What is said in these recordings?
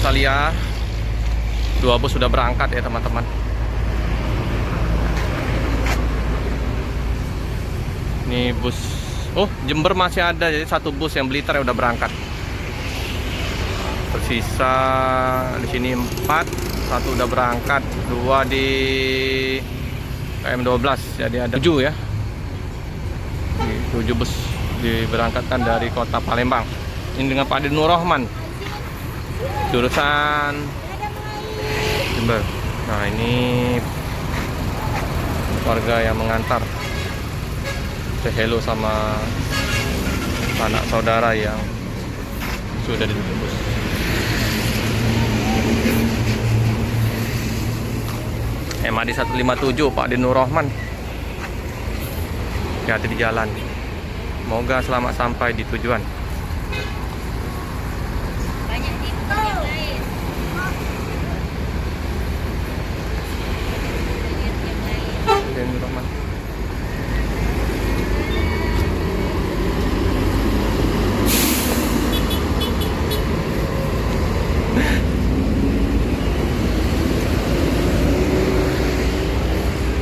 Australia. 2 bus sudah berangkat ya teman-teman. Ini bus, oh Jember masih ada, jadi 1 bus yang Blitar udah berangkat. Tersisa di sini 4, 1 udah berangkat, 2 di KM12, jadi ada 7 ya. 7 bus diberangkatkan dari kota Palembang. Ini dengan Pak Adi Nur Rahman, jurusan Jember. Nah ini warga yang mengantar. Say hello sama anak saudara yang sudah di bus. MAD 157 Pak Adi Nur Rahman. Hati-hati di jalan. Semoga selamat sampai di tujuan. Banyak tipe yang lain. Adi Nur Rahman.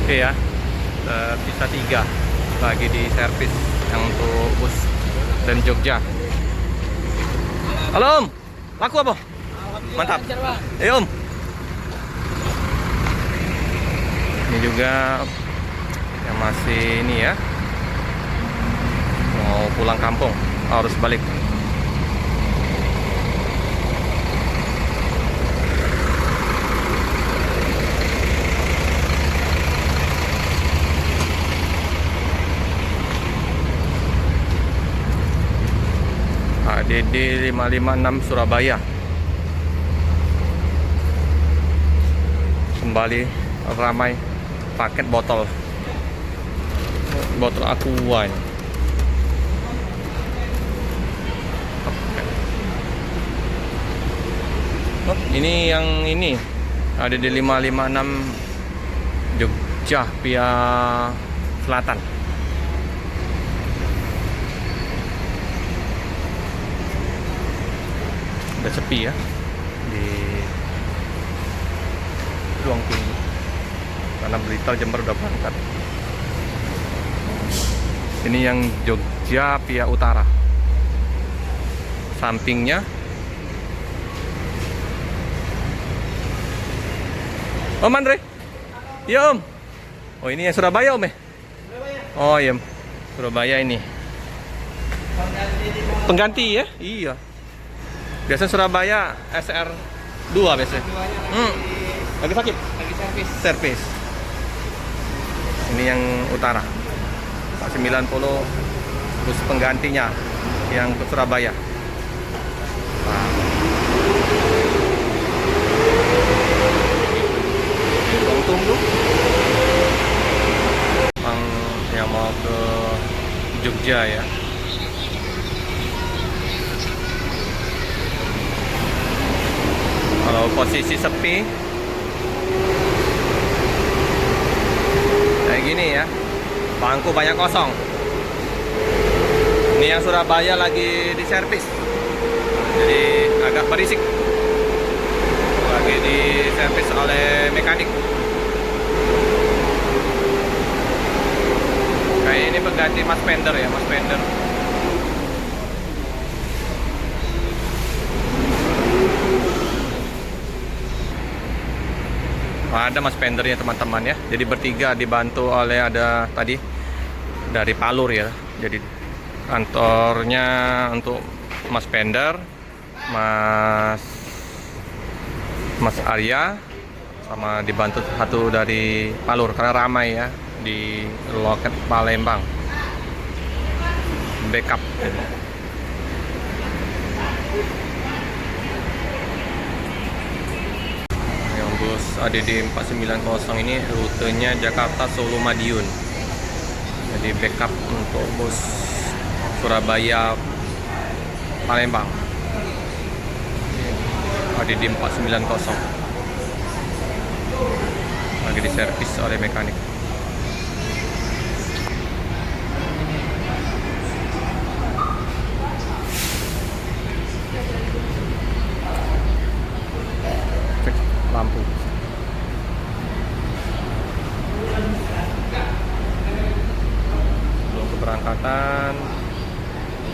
Oke ya, tersisa 3 lagi di servis yang untuk bus dan Jogja. Halo Om, laku apa? Mantap. Ayo Om. Ini juga yang masih ini ya, mau pulang kampung, harus balik. DD 556 Surabaya kembali ramai paket botol aqua ini. Oh, ini yang ini ada di 556 Jogja via Selatan. Udah sepi ya di ruang tunggu karena Blitar Jember udah berangkat. Ini yang Jogja via Utara, sampingnya Om Andre. Iya Om. Oh ini yang Surabaya Om ya? Oh iya Surabaya ini pengganti ya? Iya. Biasanya Surabaya SR2 biasanya. Lagi sakit? Lagi servis. Ini yang Utara. 90 bus penggantinya yang ke Surabaya. Ruang tunggu. Yang mau ke Jogja ya. Kalau posisi sepi kayak gini ya, bangku banyak kosong. Ini yang Surabaya lagi di servis, jadi agak berisik. Lagi di servis oleh mekanik. Kayak ini pengganti Mas Pender ya, Mas Pender. Ada Mas Pendernya teman-teman ya. Jadi bertiga dibantu oleh ada tadi dari Palur ya. Jadi kantornya untuk Mas Pender, Mas Arya, sama dibantu satu dari Palur karena ramai ya di loket Palembang. Backup. Bus ADD 490 ini rutenya Jakarta Solo Madiun. Jadi backup untuk bus Surabaya Palembang. ADD 490 lagi diservis oleh mekanik. keberangkatan.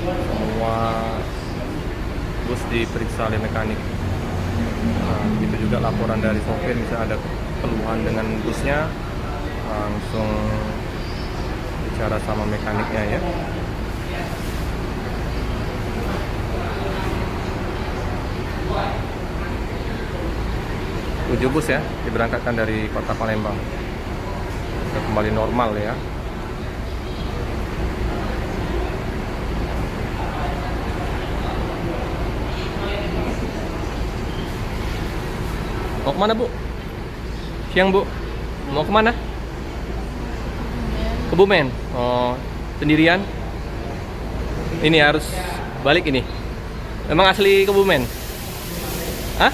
Semua bus diperiksa oleh mekanik. Nah, itu juga laporan dari sopir, misalnya ada keluhan dengan busnya, langsung bicara sama mekaniknya ya. Tujuh bus ya diberangkatkan dari kota Palembang. Sudah kembali normal ya. Mau kemana Bu? Siang Bu? Mau kemana? Kebumen. Oh, sendirian? Ini harus balik ini. Memang asli Kebumen? Hah?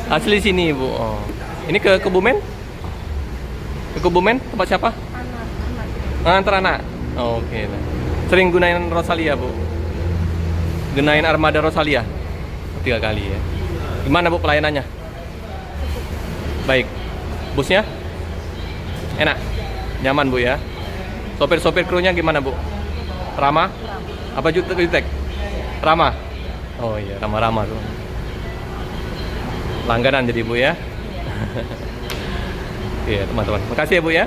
Asli sini Bu. Oh. Ini ke Kebumen? Ke Kebumen? Tempat siapa? Antar anak. Oh, oke. Sering gunain Rosalia Bu? Gunain armada Rosalia? 3 kali ya. Gimana Bu pelayanannya? Baik. Busnya? Enak? Nyaman Bu ya? Sopir-sopir krunya gimana Bu? Ramah? Apa jutek? Ramah? Oh iya, ramah-ramah tuh. Langganan jadi Bu ya? Iya teman-teman. Makasih ya Bu ya.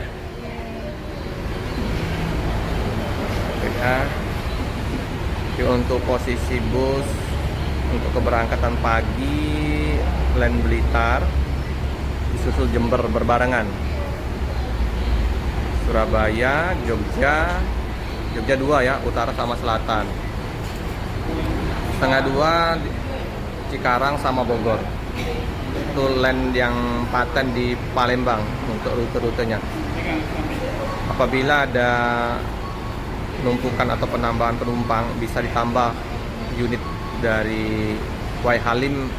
Ya. Jadi untuk posisi bus untuk keberangkatan pagi Land Blitar disusul Jember berbarengan. Surabaya, Jogja 2 ya, utara sama selatan. Setengah 2 Cikarang sama Bogor. Itu land yang paten di Palembang untuk rute-rutenya. Apabila ada penumpukan atau penambahan penumpang, bisa ditambah unit dari Wai Halim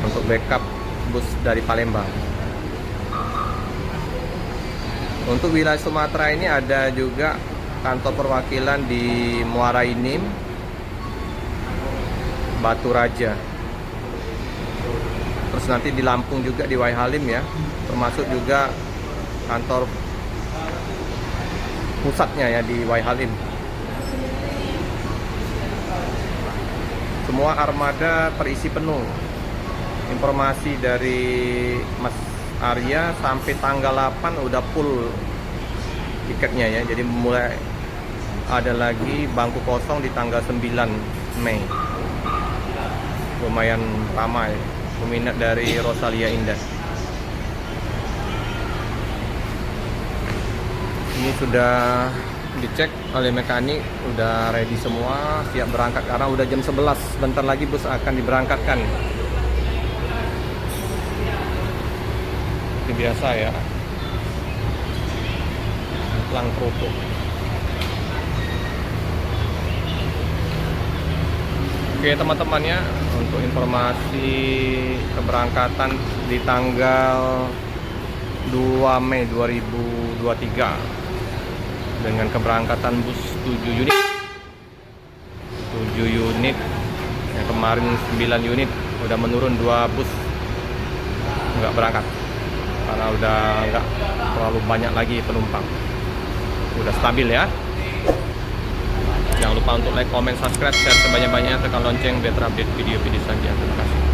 untuk backup bus dari Palembang. Untuk wilayah Sumatera ini ada juga kantor perwakilan di Muara Enim, Batu Raja. Terus nanti di Lampung juga di Wai Halim ya, termasuk juga kantor pusatnya ya di Wai Halim. Semua armada terisi penuh. Informasi dari Mas Arya sampai tanggal 8 udah full tiketnya ya. Jadi mulai ada lagi bangku kosong di tanggal 9 Mei. Lumayan ramai peminat dari Rosalia Indah. Ini sudah dicek oleh mekanik, udah ready semua, siap berangkat karena udah jam 11. Bentar lagi bus akan diberangkatkan. Ini biasa ya, pelang kerupuk. Oke teman-teman ya, untuk informasi keberangkatan di tanggal 2 Mei 2023 dengan keberangkatan bus 7 unit. 7 unit yang kemarin 9 unit, udah menurun 2 bus nggak berangkat karena udah nggak terlalu banyak lagi penumpang, udah stabil ya. Jangan lupa untuk like, comment, subscribe, share sebanyak-banyaknya, tekan lonceng biar terupdate video-video selanjutnya. Terima kasih.